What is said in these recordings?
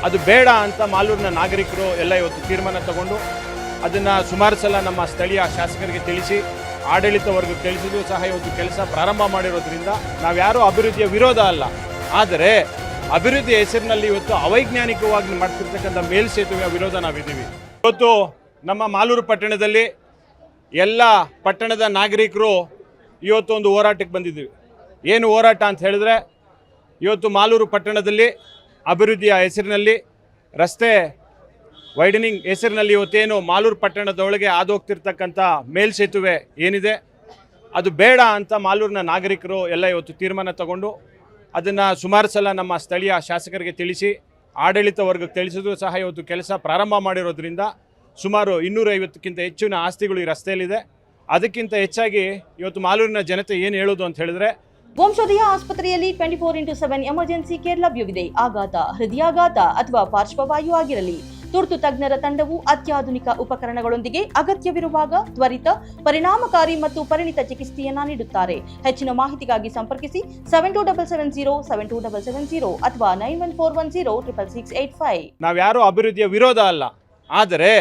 ಅದು ಬೇಡ ಅಂತ ಮಾಲೂರಿನ ನಾಗರಿಕರು ಎಲ್ಲ ಇವತ್ತು ತೀರ್ಮಾನ ತಗೊಂಡು ಅದನ್ನು ಸುಮಾರು ಸಲ ನಮ್ಮ ಸ್ಥಳೀಯ ಶಾಸಕರಿಗೆ ತಿಳಿಸಿ ಆಡಳಿತ ವರ್ಗ ತಿಳಿಸಿದ್ರು ಸಹ ಇವತ್ತು ಕೆಲಸ ಪ್ರಾರಂಭ ಮಾಡಿರೋದ್ರಿಂದ ನಾವ್ಯಾರೂ ಅಭಿವೃದ್ಧಿಯ ವಿರೋಧ ಅಲ್ಲ. ಆದರೆ ಅಭಿವೃದ್ಧಿ ಹೆಸರಿನಲ್ಲಿ ಇವತ್ತು ಅವೈಜ್ಞಾನಿಕವಾಗಿ ಮಾಡ್ತಿರ್ತಕ್ಕಂಥ ಮೇಲ್ಸೇತುವೆಯ ವಿರೋಧ ನಾವಿದ್ದೀವಿ. ಇವತ್ತು ನಮ್ಮ ಮಾಲೂರು ಪಟ್ಟಣದಲ್ಲಿ ಎಲ್ಲ ಪಟ್ಟಣದ ನಾಗರಿಕರು ಇವತ್ತು ಒಂದು ಹೋರಾಟಕ್ಕೆ ಬಂದಿದ್ದೀವಿ. ಏನು ಹೋರಾಟ ಅಂತ ಹೇಳಿದ್ರೆ, ಇವತ್ತು ಮಾಲೂರು ಪಟ್ಟಣದಲ್ಲಿ ಅಭಿವೃದ್ಧಿಯ ಹೆಸರಿನಲ್ಲಿ ರಸ್ತೆ ವೈಡನಿಂಗ್ ಹೆಸರಿನಲ್ಲಿ ಇವತ್ತೇನು ಮಾಲೂರು ಪಟ್ಟಣದೊಳಗೆ ಹಾದೋಗ್ತಿರ್ತಕ್ಕಂಥ ಮೇಲ್ಸೇತುವೆ ಏನಿದೆ ಅದು ಬೇಡ ಅಂತ ಮಾಲೂರಿನ ನಾಗರಿಕರು ಎಲ್ಲ ಇವತ್ತು ತೀರ್ಮಾನ ತಗೊಂಡು ಅದನ್ನು ಸುಮಾರು ಸಲ ನಮ್ಮ ಸ್ಥಳೀಯ ಶಾಸಕರಿಗೆ ತಿಳಿಸಿ ಆಡಳಿತ ವರ್ಗಕ್ಕೆ ತಿಳಿಸಿದ್ರು ಸಹ ಇವತ್ತು ಕೆಲಸ ಪ್ರಾರಂಭ ಮಾಡಿರೋದ್ರಿಂದ ಸುಮಾರು 250ಕ್ಕಿಂತ ಹೆಚ್ಚಿನ ಆಸ್ತಿಗಳು ಈ ರಸ್ತೆಯಲ್ಲಿದೆ. ಅದಕ್ಕಿಂತ ಹೆಚ್ಚಾಗಿ ಇವತ್ತು ಮಾಲೂರಿನ ಜನತೆ ಏನು ಹೇಳೋದು ಅಂತ ಹೇಳಿದ್ರೆ, ವಂಶೋದಯ ಆಸ್ಪತ್ರೆಯಲ್ಲಿ 24x7 ಎಮರ್ಜೆನ್ಸಿ ಕೇರ್ ಲಭ್ಯವಿದೆ. ಆಘಾತ, ಹೃದಯಾಘಾತ ಅಥವಾ ಪಾರ್ಶ್ವವಾಯು ಆಗಿರಲಿ, ತುರ್ತು ತಜ್ಞರ ತಂಡವು ಅತ್ಯಾಧುನಿಕ ಉಪಕರಣಗಳೊಂದಿಗೆ ಅಗತ್ಯವಿರುವಾಗ ತ್ವರಿತ, ಪರಿಣಾಮಕಾರಿ ಮತ್ತು ಪರಿಣಿತ ಚಿಕಿತ್ಸೆಯನ್ನ ನೀಡುತ್ತಾರೆ. ಹೆಚ್ಚಿನ ಮಾಹಿತಿಗಾಗಿ ಸಂಪರ್ಕಿಸಿ 7270 ಅಥವಾ 9141066685. ನಾವ್ಯಾರೂ ಅಭಿವೃದ್ಧಿಯ ವಿರೋಧ ಅಲ್ಲ. ಆದರೆ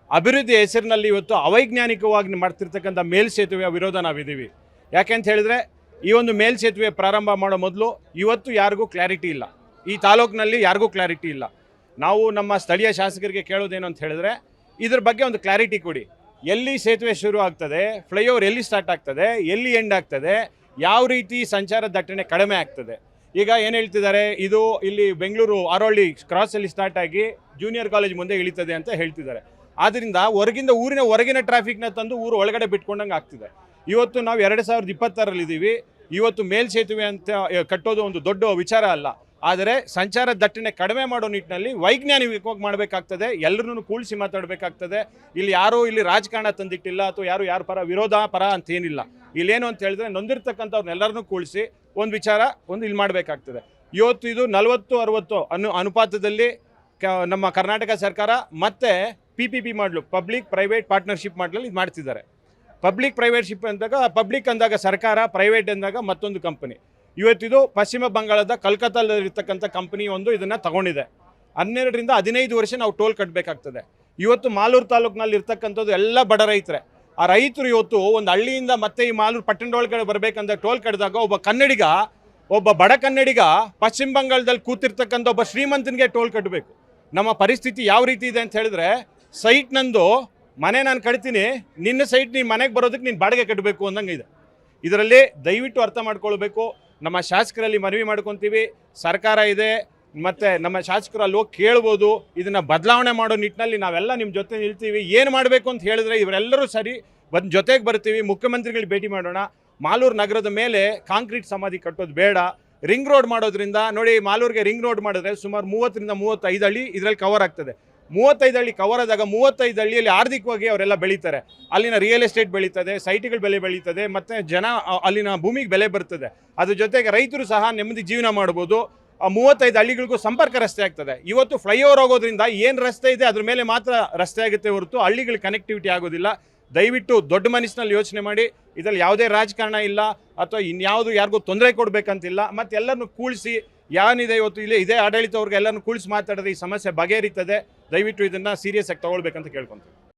ಅಭಿವೃದ್ಧಿ ಹೆಸರಿನಲ್ಲಿ ಇವತ್ತು ಅವೈಜ್ಞಾನಿಕವಾಗಿ ಮಾಡ್ತಿರ್ತಕ್ಕಂಥ ಮೇಲ್ಸೇತುವೆಯ ವಿರೋಧ ನಾವಿದ್ದೀವಿ. ಯಾಕೆಂತ ಹೇಳಿದ್ರೆ, ಈ ಒಂದು ಮೇಲ್ಸೇತುವೆ ಪ್ರಾರಂಭ ಮಾಡೋ ಮೊದಲು ಇವತ್ತು ಯಾರಿಗೂ ಕ್ಲಾರಿಟಿ ಇಲ್ಲ. ಈ ತಾಲೂಕಿನಲ್ಲಿ ಯಾರಿಗೂ ಕ್ಲಾರಿಟಿ ಇಲ್ಲ. ನಾವು ನಮ್ಮ ಸ್ಥಳೀಯ ಶಾಸಕರಿಗೆ ಕೇಳೋದೇನು ಅಂತ ಹೇಳಿದ್ರೆ, ಇದ್ರ ಬಗ್ಗೆ ಒಂದು ಕ್ಲಾರಿಟಿ ಕೊಡಿ. ಎಲ್ಲಿ ಸೇತುವೆ ಶುರು ಆಗ್ತದೆ, ಫ್ಲೈಓವರ್ ಎಲ್ಲಿ ಸ್ಟಾರ್ಟ್ ಆಗ್ತದೆ, ಎಲ್ಲಿ ಎಂಡ್ ಆಗ್ತದೆ, ಯಾವ ರೀತಿ ಸಂಚಾರ ದಟ್ಟಣೆ ಕಡಿಮೆ ಆಗ್ತದೆ. ಈಗ ಏನು ಹೇಳ್ತಿದ್ದಾರೆ, ಇದು ಇಲ್ಲಿ ಬೆಂಗಳೂರು ಆರೋಳ್ಳಿ ಕ್ರಾಸಲ್ಲಿ ಸ್ಟಾರ್ಟ್ ಆಗಿ ಜೂನಿಯರ್ ಕಾಲೇಜ್ ಮುಂದೆ ಇಳಿತದೆ ಅಂತ ಹೇಳ್ತಿದ್ದಾರೆ. ಆದ್ದರಿಂದ ಊರಿನ ಹೊರಗಿನ ಟ್ರಾಫಿಕ್ನ ತಂದು ಊರು ಒಳಗಡೆ ಬಿಟ್ಕೊಂಡಂಗೆ ಆಗ್ತಿದೆ. ಇವತ್ತು ನಾವು 2026ರಲ್ಲಿದ್ದೀವಿ. ಇವತ್ತು ಮೇಲ್ಸೇತುವೆ ಅಂತ ಕಟ್ಟೋದು ಒಂದು ದೊಡ್ಡ ವಿಚಾರ ಅಲ್ಲ. ಆದರೆ ಸಂಚಾರ ದಟ್ಟಣೆ ಕಡಿಮೆ ಮಾಡೋ ನಿಟ್ಟಿನಲ್ಲಿ ವೈಜ್ಞಾನಿಕವಾಗಿ ಮಾಡಬೇಕಾಗ್ತದೆ. ಎಲ್ಲರನ್ನೂ ಕೂಡಿಸಿ ಮಾತಾಡಬೇಕಾಗ್ತದೆ. ಇಲ್ಲಿ ಯಾರೂ ಇಲ್ಲಿ ರಾಜಕಾರಣ ತಂದಿಟ್ಟಿಲ್ಲ ಅಥವಾ ಯಾರು ಪರ ವಿರೋಧ ಪರ ಅಂತೇನಿಲ್ಲ. ಇಲ್ಲೇನು ಅಂತ ಹೇಳಿದ್ರೆ, ನೊಂದಿರ್ತಕ್ಕಂಥವ್ರನ್ನೆಲ್ಲರನ್ನೂ ಕೂಡಿಸಿ ಒಂದು ವಿಚಾರ ಇಲ್ಲಿ ಮಾಡಬೇಕಾಗ್ತದೆ. ಇವತ್ತು ಇದು 40-60 ಅನುಪಾತದಲ್ಲಿ ನಮ್ಮ ಕರ್ನಾಟಕ ಸರ್ಕಾರ ಮತ್ತು PPP ಮಾಡಲು, ಪಬ್ಲಿಕ್ ಪ್ರೈವೇಟ್ ಪಾರ್ಟ್ನರ್ಶಿಪ್ ಮಾಡಲು ಇದು ಮಾಡ್ತಿದ್ದಾರೆ. ಪಬ್ಲಿಕ್ ಪ್ರೈವೇಟ್ಶಿಪ್ ಅಂದಾಗ, ಪಬ್ಲಿಕ್ ಅಂದಾಗ ಸರ್ಕಾರ, ಪ್ರೈವೇಟ್ ಅಂದಾಗ ಮತ್ತೊಂದು ಕಂಪನಿ. ಇವತ್ತಿದು ಪಶ್ಚಿಮ ಬಂಗಾಳದ ಕಲ್ಕತ್ತಾದಲ್ಲಿರ್ತಕ್ಕಂಥ ಕಂಪನಿ ಒಂದು ಇದನ್ನು ತಗೊಂಡಿದೆ. 12ರಿಂದ 15 ವರ್ಷ ನಾವು ಟೋಲ್ ಕಟ್ಟಬೇಕಾಗ್ತದೆ. ಇವತ್ತು ಮಾಲೂರು ತಾಲೂಕಿನಲ್ಲಿ ಇರ್ತಕ್ಕಂಥದ್ದು ಎಲ್ಲ ಬಡ ರೈತರೆ. ಆ ರೈತರು ಇವತ್ತು ಒಂದು ಹಳ್ಳಿಯಿಂದ ಮತ್ತೆ ಈ ಮಾಲೂರು ಪಟ್ಟಣದೊಳಗಡೆ ಬರಬೇಕಂತ ಟೋಲ್ ಕಟ್ಟಿದಾಗ ಒಬ್ಬ ಬಡ ಕನ್ನಡಿಗ ಪಶ್ಚಿಮ ಬಂಗಾಳದಲ್ಲಿ ಕೂತಿರ್ತಕ್ಕಂಥ ಒಬ್ಬ ಶ್ರೀಮಂತನಿಗೆ ಟೋಲ್ ಕಟ್ಟಬೇಕು. ನಮ್ಮ ಪರಿಸ್ಥಿತಿ ಯಾವ ರೀತಿ ಇದೆ ಅಂತ ಹೇಳಿದ್ರೆ, ಸೈಟ್ ನಂದು ಮನೆ ನಾನು ಕಟ್ತೀನಿ, ನಿನ್ನ ಸೈಟ್ ನೀನು ಮನೆಗೆ ಬರೋದಕ್ಕೆ ನೀನು ಬಾಡಿಗೆ ಕಟ್ಟಬೇಕು ಅಂದಂಗೆ ಇದೆ. ಇದರಲ್ಲಿ ದಯವಿಟ್ಟು ಅರ್ಥ ಮಾಡ್ಕೊಳ್ಬೇಕು. ನಮ್ಮ ಶಾಸಕರಲ್ಲಿ ಮನವಿ ಮಾಡ್ಕೊತೀವಿ, ಸರ್ಕಾರ ಇದೆ ಮತ್ತು ನಮ್ಮ ಶಾಸಕರು ಅಲ್ಲಿ ಹೋಗಿ ಕೇಳ್ಬೋದು. ಇದನ್ನು ಬದಲಾವಣೆ ಮಾಡೋ ನಿಟ್ಟಿನಲ್ಲಿ ನಾವೆಲ್ಲ ನಿಮ್ಮ ಜೊತೆ ನಿಲ್ತೀವಿ. ಏನು ಮಾಡಬೇಕು ಅಂತ ಹೇಳಿದ್ರೆ ಇವರೆಲ್ಲರೂ ಸರಿ ಜೊತೆಗೆ ಬರ್ತೀವಿ. ಮುಖ್ಯಮಂತ್ರಿಗಳಿಗೆ ಭೇಟಿ ಮಾಡೋಣ. ಮಾಲೂರು ನಗರದ ಮೇಲೆ ಕಾಂಕ್ರೀಟ್ ಸಮಾಧಿ ಕಟ್ಟೋದು ಬೇಡ. ರಿಂಗ್ ರೋಡ್ ಮಾಡೋದ್ರಿಂದ ನೋಡಿ, ಮಾಲೂರಿಗೆ ರಿಂಗ್ ರೋಡ್ ಮಾಡಿದ್ರೆ ಸುಮಾರು 30ರಿಂದ 35 ಹಳ್ಳಿ ಇದರಲ್ಲಿ ಕವರ್ ಆಗ್ತದೆ. 35 ಹಳ್ಳಿ ಕವರ್ ಆದಾಗ 35 ಹಳ್ಳಿಯಲ್ಲಿ ಆರ್ಥಿಕವಾಗಿ ಅವರೆಲ್ಲ ಬೆಳೀತಾರೆ. ಅಲ್ಲಿನ ರಿಯಲ್ ಎಸ್ಟೇಟ್ ಬೆಳೀತದೆ, ಸೈಟ್ಗಳ ಬೆಲೆ ಬೆಳೀತದೆ, ಮತ್ತು ಅಲ್ಲಿನ ಭೂಮಿಗೆ ಬೆಲೆ ಬರ್ತದೆ. ಅದ್ರ ಜೊತೆಗೆ ರೈತರು ಸಹ ನೆಮ್ಮದಿ ಜೀವನ ಮಾಡ್ಬೋದು. 35 ಹಳ್ಳಿಗಳಿಗೂ ಸಂಪರ್ಕ ರಸ್ತೆ ಆಗ್ತದೆ. ಇವತ್ತು ಫ್ಲೈಓವರ್ ಹೋಗೋದ್ರಿಂದ ಏನು ರಸ್ತೆ ಇದೆ ಅದ್ರ ಮೇಲೆ ಮಾತ್ರ ರಸ್ತೆ ಆಗುತ್ತೆ ಹೊರತು ಹಳ್ಳಿಗಳ ಕನೆಕ್ಟಿವಿಟಿ ಆಗೋದಿಲ್ಲ. ದಯವಿಟ್ಟು ದೊಡ್ಡ ಮನಸ್ಸಿನಲ್ಲಿ ಯೋಚನೆ ಮಾಡಿ. ಇದರಲ್ಲಿ ಯಾವುದೇ ರಾಜಕಾರಣ ಇಲ್ಲ ಅಥವಾ ಇನ್ಯಾವುದು ಯಾರಿಗೂ ತೊಂದರೆ ಕೊಡಬೇಕಂತಿಲ್ಲ. ಮತ್ತು ಎಲ್ಲರನ್ನು ಕೂಡಿಸಿ ಏನಿದೆ ಇವತ್ತು ಇದೇ ಆಡಳಿತವ್ರಿಗೆ ಎಲ್ಲರನ್ನು ಕೂಡಿಸಿ ಮಾತಾಡಿದ್ರೆ ಈ ಸಮಸ್ಯೆ ಬಗೆಹರಿತದೆ. ದಯವಿಟ್ಟು ಇದನ್ನು ಸೀರಿಯಸ್ ಆಗಿ ತಗೊಳ್ಬೇಕಂತ ಕೇಳ್ಕೊತೀವಿ.